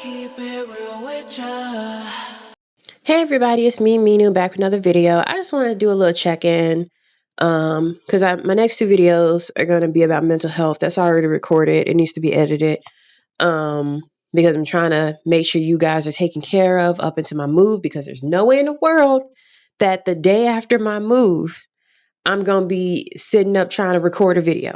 keep it real with ya. Hey everybody, it's me, Minu, back with another video. I just wanted to do a little check-in because my next two videos are going to be about mental health. That's already recorded. It needs to be edited because I'm trying to make sure you guys are taken care of up into my move, because there's no way in the world that the day after my move, I'm going to be sitting up trying to record a video.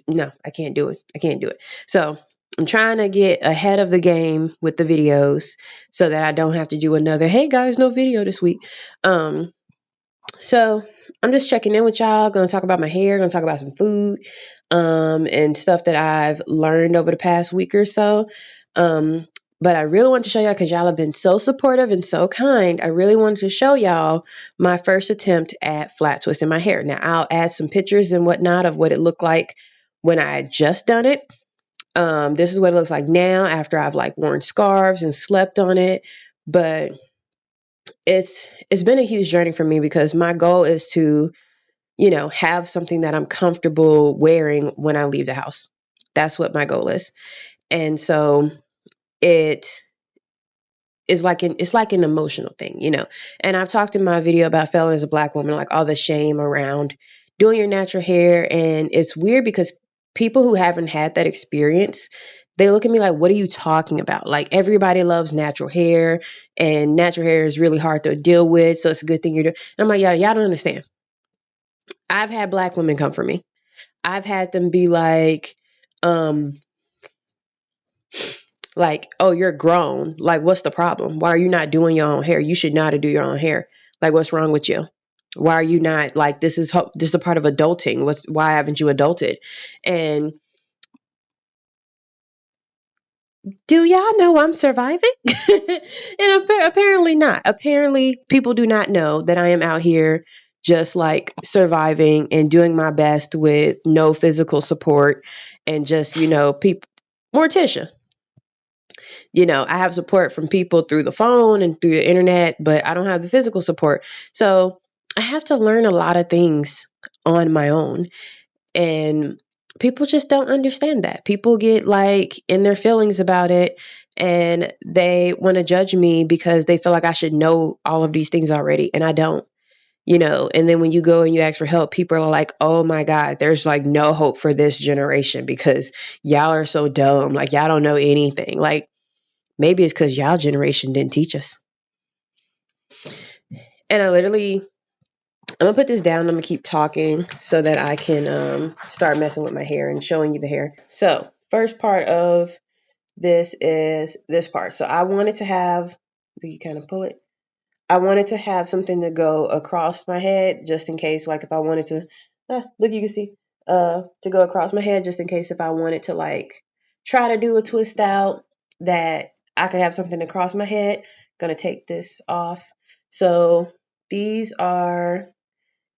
No, I can't do it. I can't do it. So I'm trying to get ahead of the game with the videos so that I don't have to do another, hey guys, no video this week. So I'm just checking in with y'all. Going to talk about my hair, going to talk about some food, and stuff that I've learned over the past week or so. But I really want to show y'all, because y'all have been so supportive and so kind. I really wanted to show y'all my first attempt at flat twisting my hair. Now I'll add some pictures and whatnot of what it looked like when I had just done it. This is what it looks like now after I've like worn scarves and slept on it. But it's been a huge journey for me, because my goal is to, have something that I'm comfortable wearing when I leave the house. That's what my goal is. And so it is it's like an emotional thing. And I've talked in my video about failing as a Black woman, like all the shame around doing your natural hair. And it's weird because people who haven't had that experience, they look at me like, what are you talking about? Like, everybody loves natural hair, and natural hair is really hard to deal with. So it's a good thing you're doing. And I'm like, yeah, y'all don't understand. I've had Black women come for me. I've had them be um, like, oh, you're grown. Like, what's the problem? Why are you not doing your own hair? You should know how to do your own hair. Like, what's wrong with you? Why are you not, like, this is a part of adulting. Why haven't you adulted? And do y'all know I'm surviving? And apparently not. Apparently, people do not know that I am out here just like surviving and doing my best with no physical support, and just, people. Morticia, I have support from people through the phone and through the internet, but I don't have the physical support. So I have to learn a lot of things on my own. And people just don't understand that. People get like in their feelings about it, and they want to judge me because they feel like I should know all of these things already, and I don't. And then when you go and you ask for help, people are like, oh my God, there's like no hope for this generation because y'all are so dumb. Like, y'all don't know anything. Like, maybe it's because y'all generation didn't teach us. And I'm gonna put this down. I'm gonna keep talking so that I can start messing with my hair and showing you the hair. So first part of this is this part. So I wanted to have, do you kind of pull it? I wanted to have something to go across my head, just in case, like if I wanted to, look, you can see, to go across my head, just in case if I wanted to like try to do a twist out, that I could have something across my head. Gonna take this off. So these are,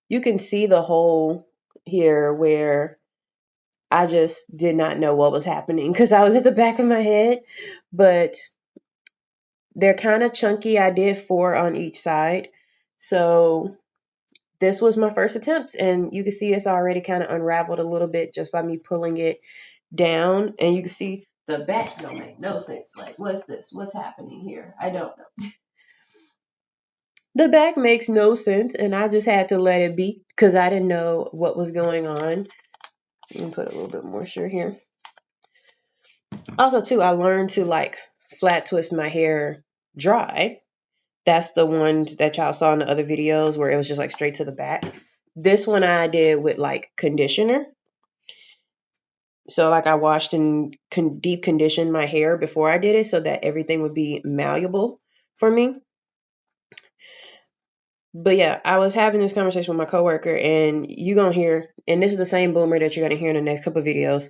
you can see the hole here where I just did not know what was happening because I was at the back of my head, but they're kind of chunky. I did 4 on each side. So this was my first attempt, and you can see it's already kind of unraveled a little bit just by me pulling it down. And you can see the back don't make no sense. Like, what's this? What's happening here? I don't know. The back makes no sense, and I just had to let it be because I didn't know what was going on. Let me put a little bit more moisture here. Also, too, I learned to like flat twist my hair dry. That's the one that y'all saw in the other videos where it was just like straight to the back. This one I did with like conditioner. So like I washed and deep conditioned my hair before I did it so that everything would be malleable for me. But yeah, I was having this conversation with my coworker, and you're going to hear, and this is the same boomer that you're going to hear in the next couple of videos,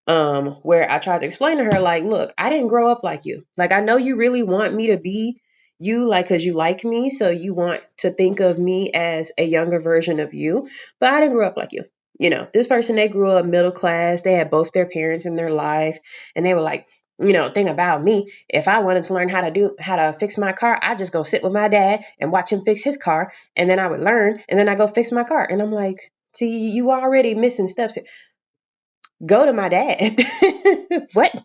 where I tried to explain to her, like, look, I didn't grow up like you. Like, I know you really want me to be you, like, because you like me, so you want to think of me as a younger version of you, but I didn't grow up like you. This person, they grew up middle class, they had both their parents in their life, and they were like, thing about me, if I wanted to learn how to fix my car, I just go sit with my dad and watch him fix his car, and then I would learn, and then I go fix my car. And I'm like, see, you already missing steps here. Go to my dad. What?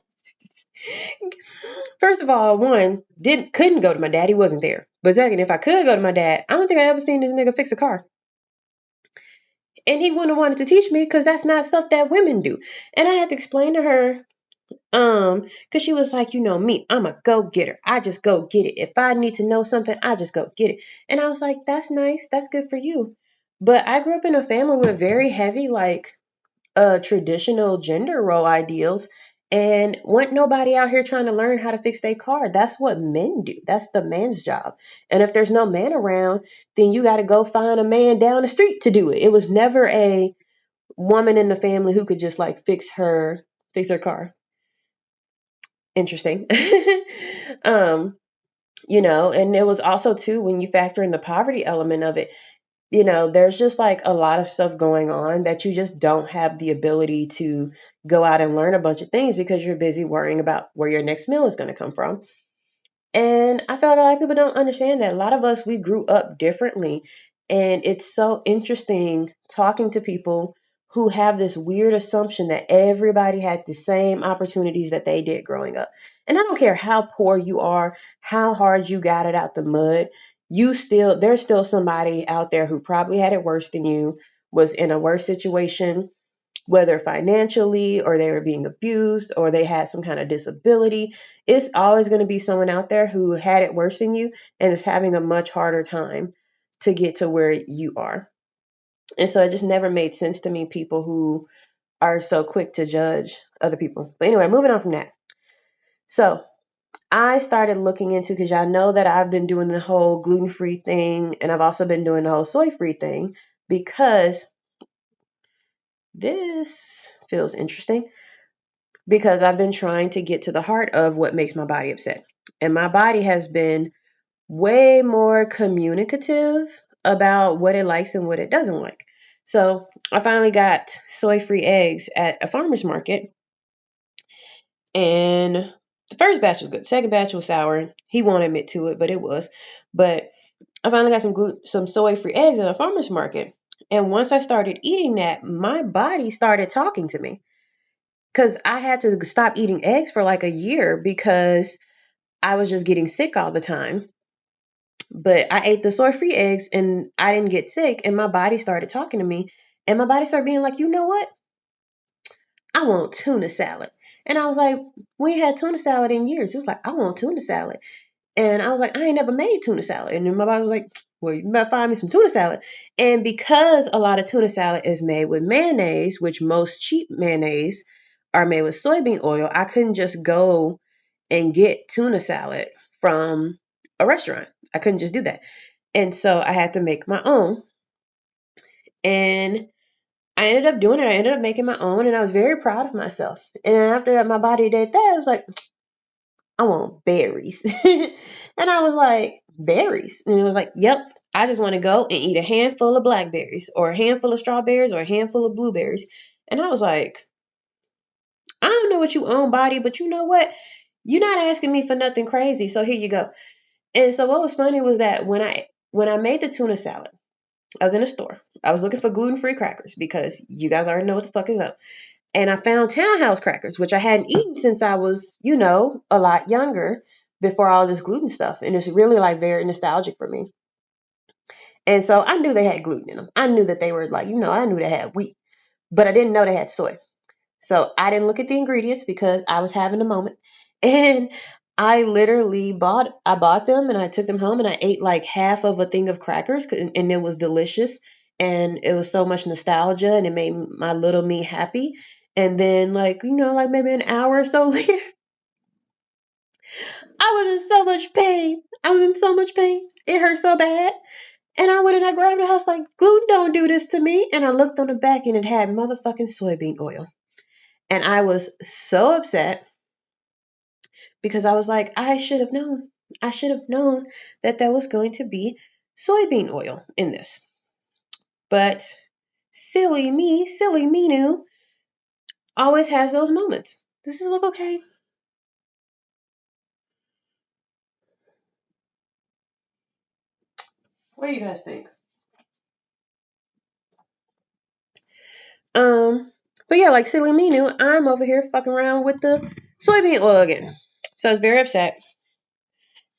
First of all, one, couldn't go to my dad. He wasn't there. But second, if I could go to my dad, I don't think I ever seen this nigga fix a car. And he wouldn't have wanted to teach me because that's not stuff that women do. And I had to explain to her, because she was like, you know me, I'm a go-getter. I just go get it. If I need to know something, I just go get it. And I was like, that's nice. That's good for you. But I grew up in a family with very heavy, like, traditional gender role ideals, and want nobody out here trying to learn how to fix their car. That's what men do. That's the man's job. And if there's no man around, then you got to go find a man down the street to do it. It was never a woman in the family who could just like fix her car. Interesting. um, and it was also too when you factor in the poverty element of it, there's just like a lot of stuff going on that you just don't have the ability to go out and learn a bunch of things because you're busy worrying about where your next meal is going to come from. And I feel like a lot of people don't understand that. A lot of us, we grew up differently. And it's so interesting talking to people who have this weird assumption that everybody had the same opportunities that they did growing up. And I don't care how poor you are, how hard you got it out the mud, there's still somebody out there who probably had it worse than you, was in a worse situation, whether financially or they were being abused or they had some kind of disability. It's always going to be someone out there who had it worse than you and is having a much harder time to get to where you are. And so it just never made sense to me, people who are so quick to judge other people. But anyway, moving on from that. So I started looking into, because y'all know that I've been doing the whole gluten-free thing, and I've also been doing the whole soy-free thing, because this feels interesting, because I've been trying to get to the heart of what makes my body upset. And my body has been way more communicative about what it likes and what it doesn't like. So I finally got soy-free eggs at a farmer's market, and the first batch was good. The second batch was sour. He won't admit to it, but it was. But I finally got some soy-free eggs at a farmer's market. And once I started eating that, my body started talking to me. Because I had to stop eating eggs for like a year because I was just getting sick all the time. But I ate the soy-free eggs and I didn't get sick, and my body started talking to me. And my body started being like, you know what? I want tuna salad. And I was like, we ain't had tuna salad in years. It was like, I want tuna salad. And I was like, I ain't never made tuna salad. And then my body was like, well, you better find me some tuna salad. And because a lot of tuna salad is made with mayonnaise, which most cheap mayonnaise are made with soybean oil, I couldn't just go and get tuna salad from a restaurant. I couldn't just do that. And so I had to make my own. And I ended up doing it. I ended up making my own, and I was very proud of myself. And after that, my body did that. I was like, I want berries. And I was like, berries? And it was like, yep, I just want to go and eat a handful of blackberries or a handful of strawberries or a handful of blueberries. And I was like, I don't know what you own, body, but you know what? You're not asking me for nothing crazy, so here you go. And so what was funny was that when I made the tuna salad, I was in a store. I was looking for gluten-free crackers because you guys already know what the fuck is up. And I found Townhouse crackers, which I hadn't eaten since I was, a lot younger, before all this gluten stuff. And it's really like very nostalgic for me. And so I knew they had gluten in them. I knew that they were like, I knew they had wheat, but I didn't know they had soy. So I didn't look at the ingredients because I was having a moment. And I literally bought them and I took them home and I ate like half of a thing of crackers, and it was delicious. And it was so much nostalgia and it made my little me happy. And then like maybe an hour or so later, I was in so much pain. I was in so much pain. It hurt so bad. And I went and I grabbed it. I was like, gluten don't do this to me. And I looked on the back and it had motherfucking soybean oil. And I was so upset because I was like, I should have known. I should have known that there was going to be soybean oil in this. But silly me, silly Minu, always has those moments. Does this look okay? What do you guys think? Um, but yeah, like silly Minu, I'm over here fucking around with the soybean oil again. So I was very upset.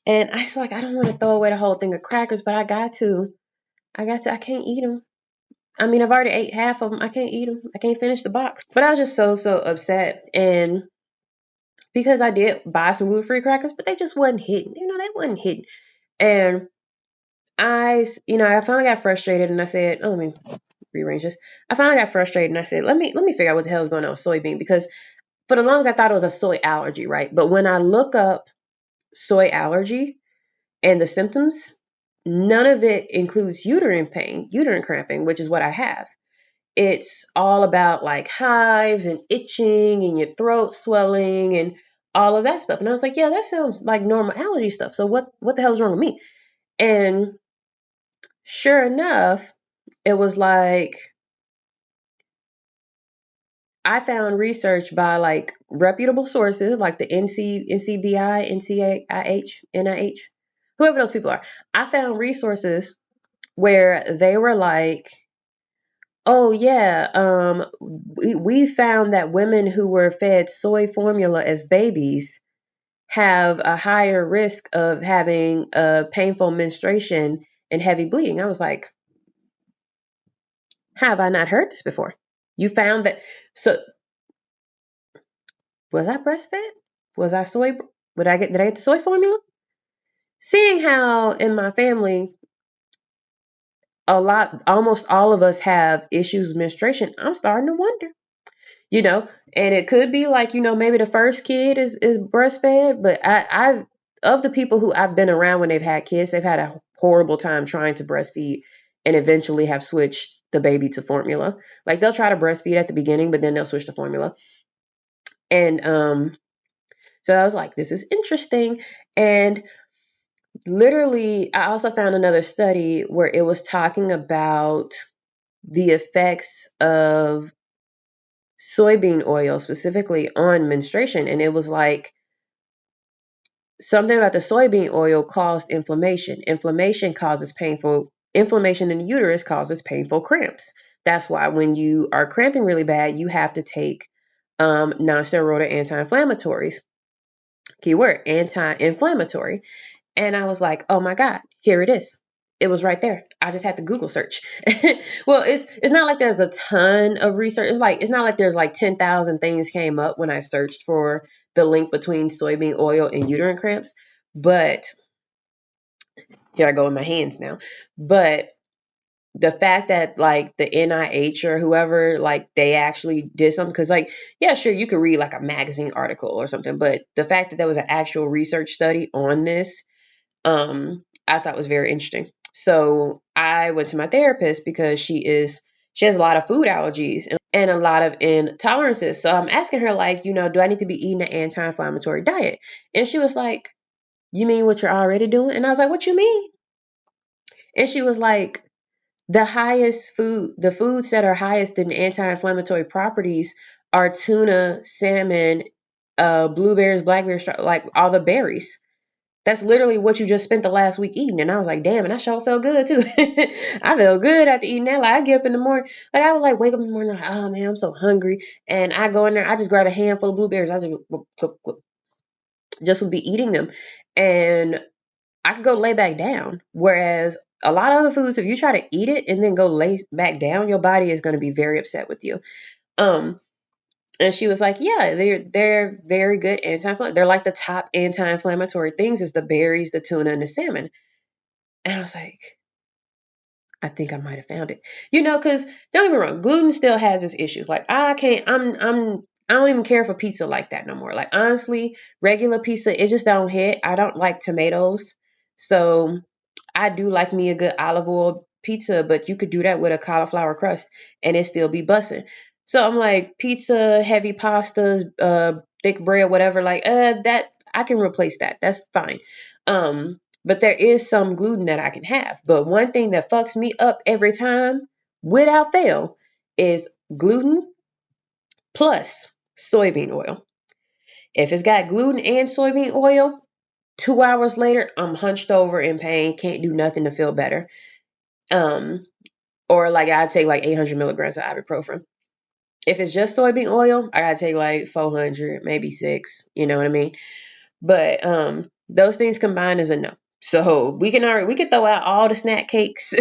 And I was like, I don't want to throw away the whole thing of crackers, but I got to. I can't eat them. I mean, I've already ate half of them. I can't eat them. I can't finish the box. But I was just so upset. And because I did buy some gluten free crackers, but they just wasn't hitting. They wasn't hitting. And I finally got frustrated and I said, oh, let me rearrange this. I finally got frustrated and I said, let me figure out what the hell is going on with soybean, because for the longest I thought it was a soy allergy, right? But when I look up soy allergy and the symptoms, none of it includes uterine pain, uterine cramping, which is what I have. It's all about like hives and itching and your throat swelling and all of that stuff. And I was like, yeah, that sounds like normal allergy stuff. So what the hell is wrong with me? And sure enough, it was like I found research by like reputable sources like the NCBI, NCAIH, NIH, whoever those people are. I found resources where they were like, oh yeah, we found that women who were fed soy formula as babies have a higher risk of having a painful menstruation and heavy bleeding. I was like, have I not heard this before? You found that? So was I breastfed? Was I soy? Did I get the soy formula? Seeing how in my family almost all of us have issues with menstruation, I'm starting to wonder. you know, and it could be like, maybe the first kid is breastfed, but I of the people who I've been around when they've had kids, they've had a horrible time trying to breastfeed and eventually have switched the baby to formula. Like they'll try to breastfeed at the beginning, but then they'll switch to formula. And so I was like, this is interesting. And literally, I also found another study where it was talking about the effects of soybean oil specifically on menstruation. And it was like something about the soybean oil caused inflammation. Inflammation in the uterus causes painful cramps. That's why when you are cramping really bad, you have to take non-steroidal anti-inflammatories. Keyword, anti-inflammatory. And I was like, oh my God, here it is. It was right there. I just had to Google search. Well, it's not like there's a ton of research. It's not like there's like 10,000 things came up when I searched for the link between soybean oil and uterine cramps. But here I go in my hands now. But the fact that like the NIH or whoever, like they actually did something, because like, yeah, sure, you could read like a magazine article or something, but the fact that there was an actual research study on this, I thought was very interesting. So I went to my therapist because she has a lot of food allergies and a lot of intolerances. So I'm asking her like, do I need to be eating an anti-inflammatory diet? And she was like, you mean what you're already doing? And I was like, what you mean? And she was like, the foods that are highest in anti-inflammatory properties are tuna, salmon, blueberries, blackberries, like all the berries. That's literally what you just spent the last week eating. And I was like, damn, and I sure felt good too. I felt good after eating that. Like I get up in the morning, like I would like wake up in the morning, like, oh man, I'm so hungry. And I go in there, I just grab a handful of blueberries. I just would be eating them. And I could go lay back down. Whereas a lot of other foods, if you try to eat it and then go lay back down, your body is going to be very upset with you. Um, and she was like, yeah, they're very good anti-inflammatory. They're like the top anti-inflammatory things is the berries, the tuna, and the salmon. And I was like, I think I might have found it. Because don't get me wrong, gluten still has its issues. Like I can't, I don't even care for pizza like that no more. Like honestly, regular pizza, it just don't hit. I don't like tomatoes. So I do like me a good olive oil pizza, but you could do that with a cauliflower crust and it still be bussin'. So I'm like, pizza, heavy pastas, thick bread, whatever, like that I can replace that. That's fine. But there is some gluten that I can have. But one thing that fucks me up every time, without fail, is gluten plus soybean oil. If it's got gluten and soybean oil, 2 hours later, I'm hunched over in pain, can't do nothing to feel better. Or like I'd take like 800 milligrams of ibuprofen. If it's just soybean oil, I gotta take like 400, maybe 6. You know what I mean? But those things combined is a no. So we can throw out all the snack cakes,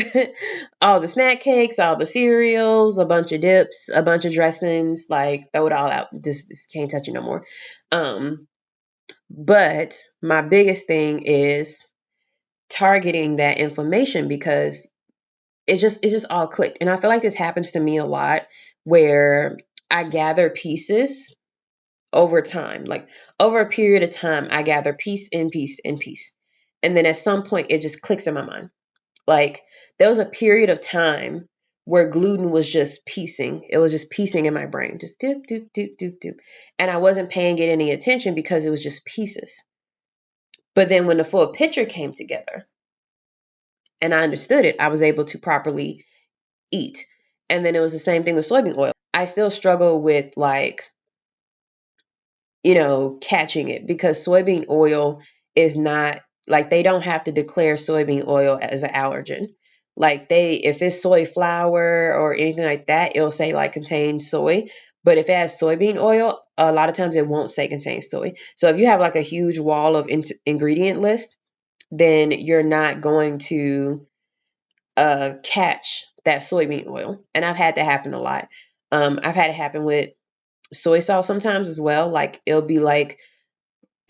all the snack cakes, all the cereals, a bunch of dips, a bunch of dressings, like throw it all out. Just can't touch it no more. But my biggest thing is targeting that inflammation because it's just all clicked. And I feel like this happens to me a lot where I gather pieces over time. Like over a period of time, I gather piece in piece in piece. And then at some point it just clicks in my mind. Like there was a period of time where gluten was just piecing. It was just piecing in my brain. Just doop, doop, doop, doop, doop. And I wasn't paying it any attention because it was just pieces. But then when the full picture came together and I understood it, I was able to properly eat. And then it was the same thing with soybean oil. I still struggle with like, catching it because soybean oil is not like they don't have to declare soybean oil as an allergen. Like if it's soy flour or anything like that, it'll say like contains soy. But if it has soybean oil, a lot of times it won't say contains soy. So if you have like a huge wall of ingredient list, then you're not going to catch that soybean oil. And I've had that happen a lot. I've had it happen with soy sauce sometimes as well. Like it'll be like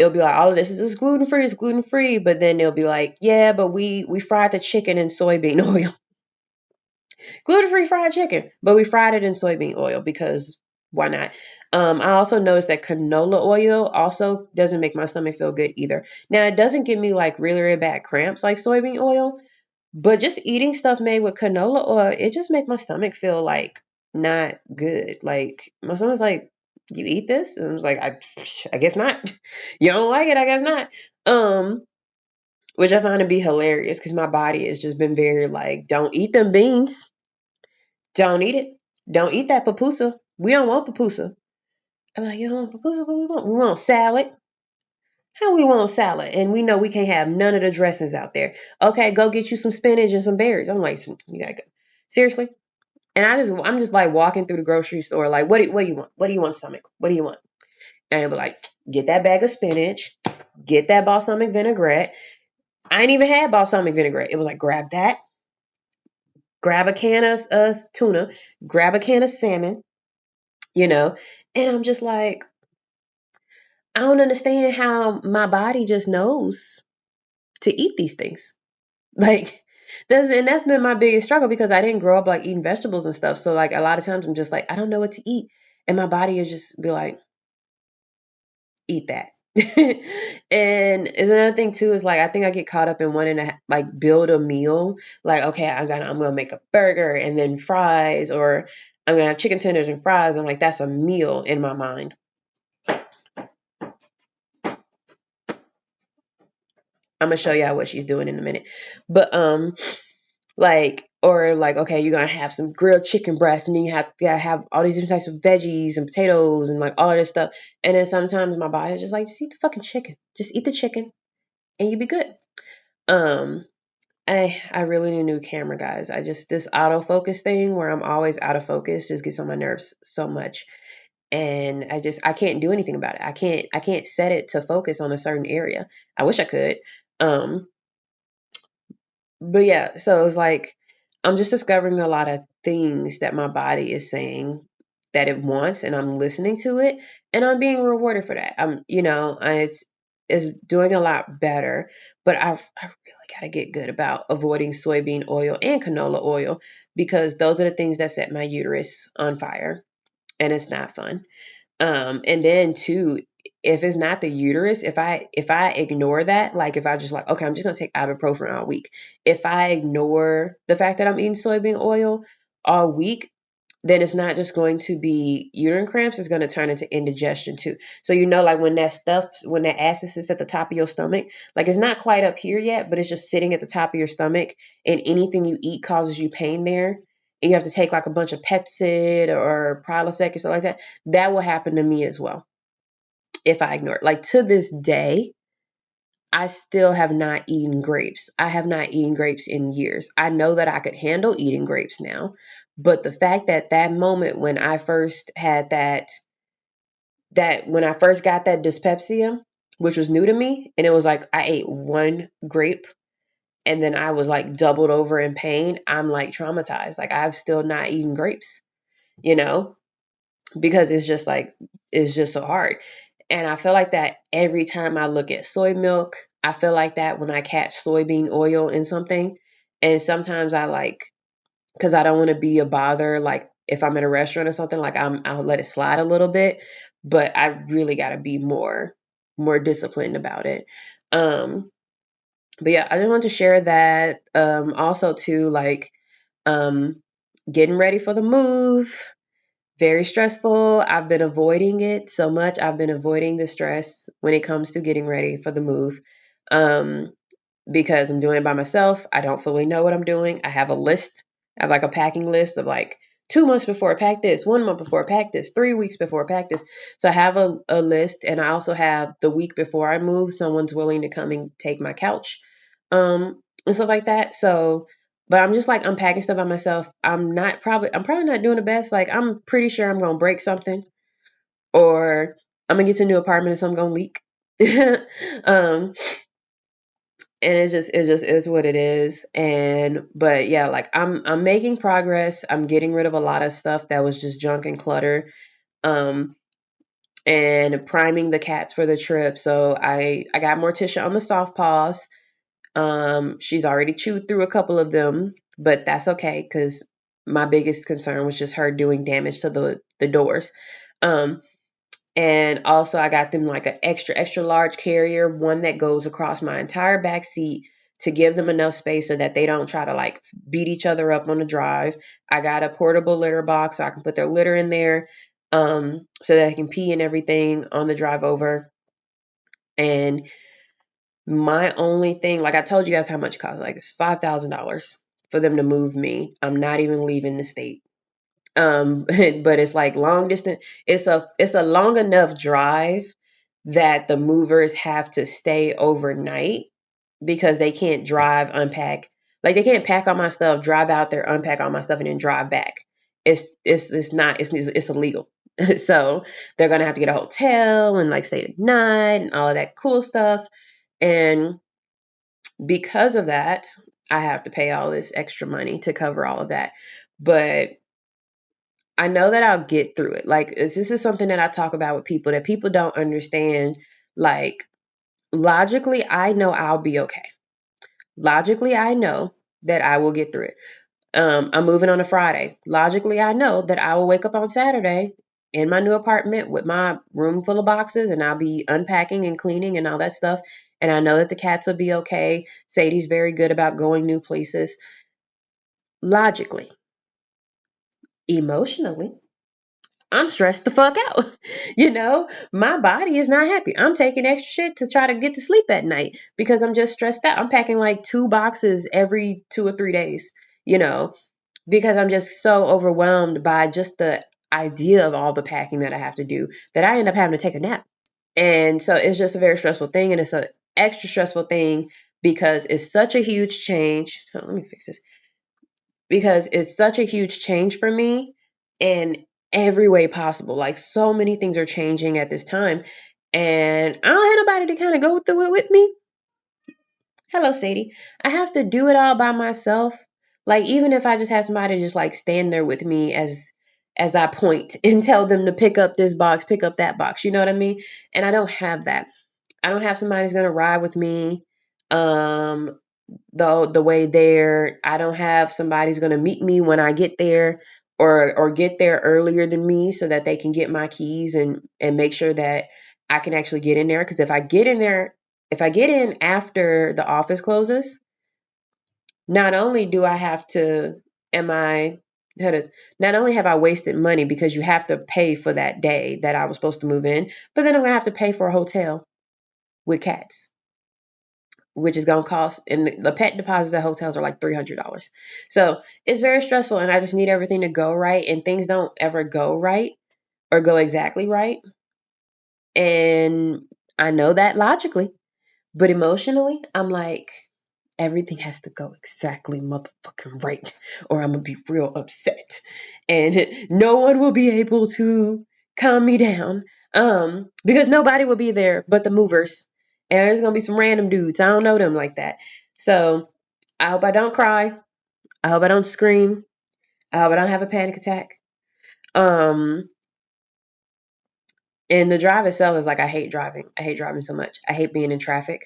all of this is gluten free, it's gluten free, but then they'll be like, yeah, but we fried the chicken in soybean oil. Gluten free fried chicken, but we fried it in soybean oil because why not? I also noticed that canola oil also doesn't make my stomach feel good either. Now it doesn't give me like really, really bad cramps like soybean oil, but just eating stuff made with canola oil, it just make my stomach feel like not good. Like my stomach's like, you eat this? And I was like, I guess not. You don't like it, I guess not. Which I find to be hilarious because my body has just been very like, don't eat them beans. Don't eat it. Don't eat that papusa. We don't want papusa. I'm like, you don't want papusa? What we want? We want salad. How we want salad? And we know we can't have none of the dressings out there. Okay, go get you some spinach and some berries. I'm like, you gotta go. Seriously? And I'm just like walking through the grocery store, like, what do you want? What do you want, stomach? What do you want? And I'll be like, get that bag of spinach, get that balsamic vinaigrette. I ain't even had balsamic vinaigrette. It was like, grab that, grab a can of tuna, grab a can of salmon, you know. And I'm just like, I don't understand how my body just knows to eat these things. Like that's been my biggest struggle because I didn't grow up like eating vegetables and stuff. So like a lot of times I'm just like, I don't know what to eat. And my body is just be like, eat that. And is another thing too is like I think I get caught up in wanting to like build a meal. Like, okay, I'm gonna make a burger and then fries, or I'm gonna have chicken tenders and fries, and like that's a meal in my mind. I'm gonna show y'all what she's doing in a minute. But like or like okay, you're gonna have some grilled chicken breast and then you gotta have all these different types of veggies and potatoes and like all of this stuff. And then sometimes my body is just like, just eat the fucking chicken. Just eat the chicken and you be good. Um I really need a new camera, guys. I just this autofocus thing where I'm always out of focus just gets on my nerves so much. And I can't do anything about it. I can't set it to focus on a certain area. I wish I could. Um but yeah, so it's like I'm just discovering a lot of things that my body is saying that it wants, and I'm listening to it, and I'm being rewarded for that. It's doing a lot better, but I really got to get good about avoiding soybean oil and canola oil because those are the things that set my uterus on fire, and it's not fun. And then too, if it's not the uterus, if I ignore that, like if I just like, okay, I'm just gonna take ibuprofen all week. If I ignore the fact that I'm eating soybean oil all week, then it's not just going to be uterine cramps, it's going to turn into indigestion too. So like when that acid sits at the top of your stomach, like it's not quite up here yet, but it's just sitting at the top of your stomach, and anything you eat causes you pain there. And you have to take like a bunch of Pepcid or Prilosec or something like that. That will happen to me as well if I ignore it. Like to this day, I still have not eaten grapes. I have not eaten grapes in years. I know that I could handle eating grapes now, but the fact that moment when I first had that when I first got that dyspepsia, which was new to me. And it was like I ate one grape and then I was like doubled over in pain. I'm like traumatized. Like I've still not eaten grapes, you know, because it's just so hard. And I feel like that every time I look at soy milk. I feel like that when I catch soybean oil in something. And sometimes I like, because I don't want to be a bother. Like if I'm in a restaurant or something, like I'll let it slide a little bit, but I really got to be more disciplined about it. Um, but yeah, I just want to share that. Also too, like um, getting ready for the move. Very stressful. I've been avoiding it so much. I've been avoiding the stress when it comes to getting ready for the move. Um, because I'm doing it by myself. I don't fully know what I'm doing. I have a list. I have like a packing list of like 2 months before I pack this, 1 month before I pack this, 3 weeks before I pack this. So I have a list, and I also have the week before I move, someone's willing to come and take my couch, and stuff like that. So, but I'm just like unpacking stuff by myself. I'm probably not doing the best. Like I'm pretty sure I'm gonna break something, or I'm gonna get to a new apartment and something gonna leak. um, and it just is what it is. And but yeah, like I'm making progress. I'm getting rid of a lot of stuff that was just junk and clutter, um and priming the cats for the trip. So I got Morticia on the soft paws. She's already chewed through a couple of them, but that's okay because my biggest concern was just her doing damage to the doors. um and also, I got them like an extra, extra large carrier, one that goes across my entire back seat to give them enough space so that they don't try to like beat each other up on the drive. I got a portable litter box so I can put their litter in there, so that I can pee and everything on the drive over. And my only thing, like I told you guys how much it costs, like it's $5,000 for them to move me. I'm not even leaving the state. But it's like long distance. It's a long enough drive that the movers have to stay overnight because they can't drive, unpack. Like they can't pack all my stuff, drive out there, unpack all my stuff, and then drive back. It's not it's illegal. So they're gonna have to get a hotel and like stay the night and all of that cool stuff. And because of that, I have to pay all this extra money to cover all of that. But I know that I'll get through it. Like this is something that I talk about with people that people don't understand. Like logically, I know I'll be okay. Logically, I know that I will get through it. I'm moving on a Friday. Logically, I know that I will wake up on Saturday in my new apartment with my room full of boxes, and I'll be unpacking and cleaning and all that stuff. And I know that the cats will be okay. Sadie's very good about going new places. Logically, emotionally, I'm stressed the fuck out. My body is not happy. I'm taking extra shit to try to get to sleep at night because I'm just stressed out. I'm packing like 2 boxes every 2 or 3 days, you know, because I'm just so overwhelmed by just the idea of all the packing that I have to do that I end up having to take a nap. And so it's just a very stressful thing. And it's an extra stressful thing because it's such a huge change. Hold on, let me fix this. Because it's such a huge change for me in every way possible. Like so many things are changing at this time, and I don't have nobody to kind of go through it with me. Hello, Sadie. I have to do it all by myself. Like even if I just have somebody just like stand there with me as I point and tell them to pick up this box, pick up that box. You know what I mean? And I don't have that. I don't have somebody who's gonna ride with me. Um, the way there. I don't have somebody who's going to meet me when I get there, or get there earlier than me so that they can get my keys and make sure that I can actually get in there. Because if I get in after the office closes, not only do I have to, am I, not only have I wasted money because you have to pay for that day that I was supposed to move in, but then I'm going to have to pay for a hotel with cats, which is going to cost, and the pet deposits at hotels are like $300. So it's very stressful, and I just need everything to go right, and things don't ever go right or go exactly right. And I know that logically, but emotionally, I'm like, everything has to go exactly motherfucking right, or I'm going to be real upset. And no one will be able to calm me down, because nobody will be there but the movers. And there's going to be some random dudes. I don't know them like that. So I hope I don't cry. I hope I don't scream. I hope I don't have a panic attack. And the drive itself is like, I hate driving. I hate driving so much. I hate being in traffic.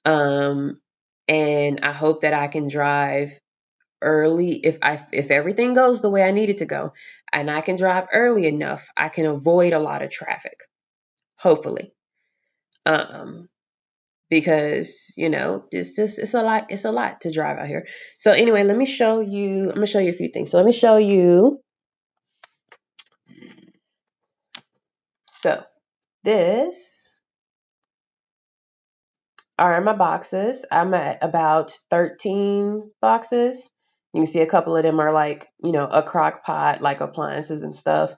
And I hope that I can drive early if everything goes the way I need it to go, and I can drive early enough, I can avoid a lot of traffic. Hopefully. Because it's a lot to drive out here. So anyway, let me show you. I'm gonna show you a few things. So let me show you. So this are my boxes. I'm at about 13 boxes. You can see a couple of them are like, a crock pot, like appliances and stuff.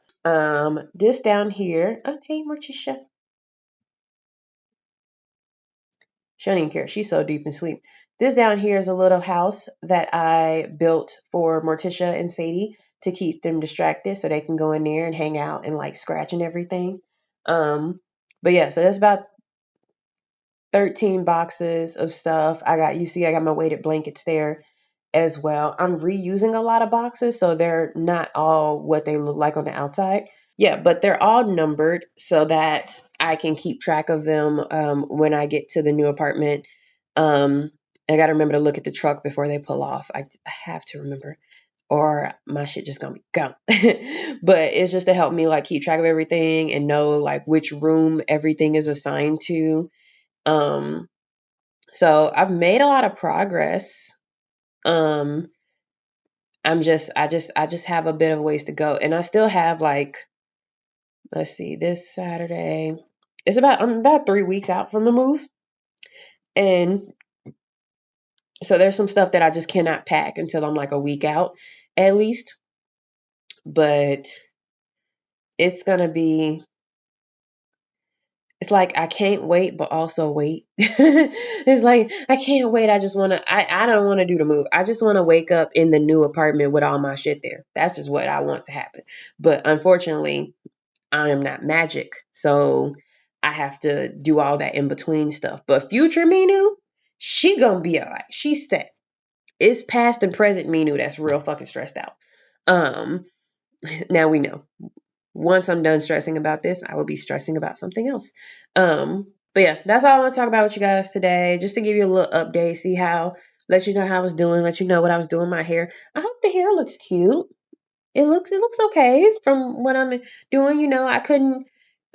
This down here. Oh, hey, Morticia. She don't even care. She's so deep in sleep. This down here is a little house that I built for Morticia and Sadie to keep them distracted so they can go in there and hang out and like scratch and everything. But yeah, so that's about 13 boxes of stuff. I got my weighted blankets there as well. I'm reusing a lot of boxes, so they're not all what they look like on the outside. Yeah, but they're all numbered so that I can keep track of them when I get to the new apartment. Um, I got to remember to look at the truck before they pull off. I have to remember, or my shit just gonna be gone. But it's just to help me like keep track of everything and know like which room everything is assigned to. Um, so I've made a lot of progress. Um, I just have a bit of ways to go, and I still have like, let's see, this Saturday. I'm about 3 weeks out from the move, and so there's some stuff that I just cannot pack until I'm like a week out, at least. But it's gonna be. It's like I can't wait, but also wait. It's like I can't wait. I just wanna. I don't want to do the move. I just want to wake up in the new apartment with all my shit there. That's just what I want to happen. But unfortunately, I am not magic, so I have to do all that in between stuff. But future Minu, she gonna be alright. She's set. It's past and present Minu that's real fucking stressed out. Um, Now we know. Once I'm done stressing about this, I will be stressing about something else. But yeah, that's all I want to talk about with you guys today. Just to give you a little update, let you know how I was doing, let you know what I was doing my hair. I hope the hair looks cute. It looks okay from what I'm doing. I couldn't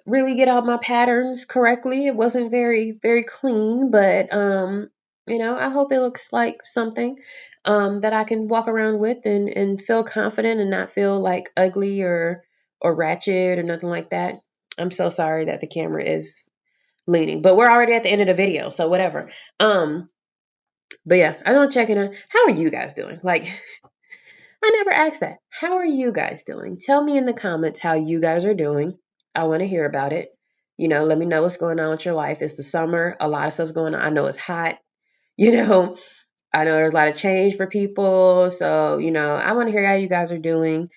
really get all my patterns correctly. It wasn't very, very clean, but I hope it looks like something that I can walk around with and feel confident and not feel like ugly or ratchet or nothing like that. I'm so sorry that the camera is leaning, but we're already at the end of the video, so whatever. But yeah, I don't check in on how are you guys doing? Like I never asked that. How are you guys doing? Tell me in the comments how you guys are doing. I want to hear about it. Let me know what's going on with your life. It's the summer. A lot of stuff's going on. I know it's hot. You know, I know there's a lot of change for people. So, I want to hear how you guys are doing.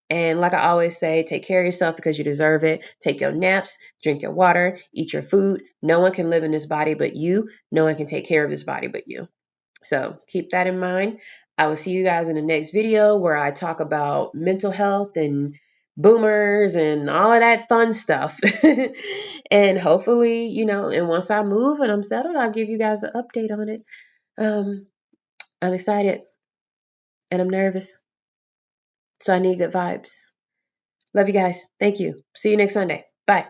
And like I always say, take care of yourself because you deserve it. Take your naps, drink your water, eat your food. No one can live in this body but you. No one can take care of this body but you. So keep that in mind. I will see you guys in the next video where I talk about mental health and boomers and all of that fun stuff. And hopefully, and once I move and I'm settled, I'll give you guys an update on it. I'm excited and I'm nervous. So I need good vibes. Love you guys. Thank you. See you next Sunday. Bye.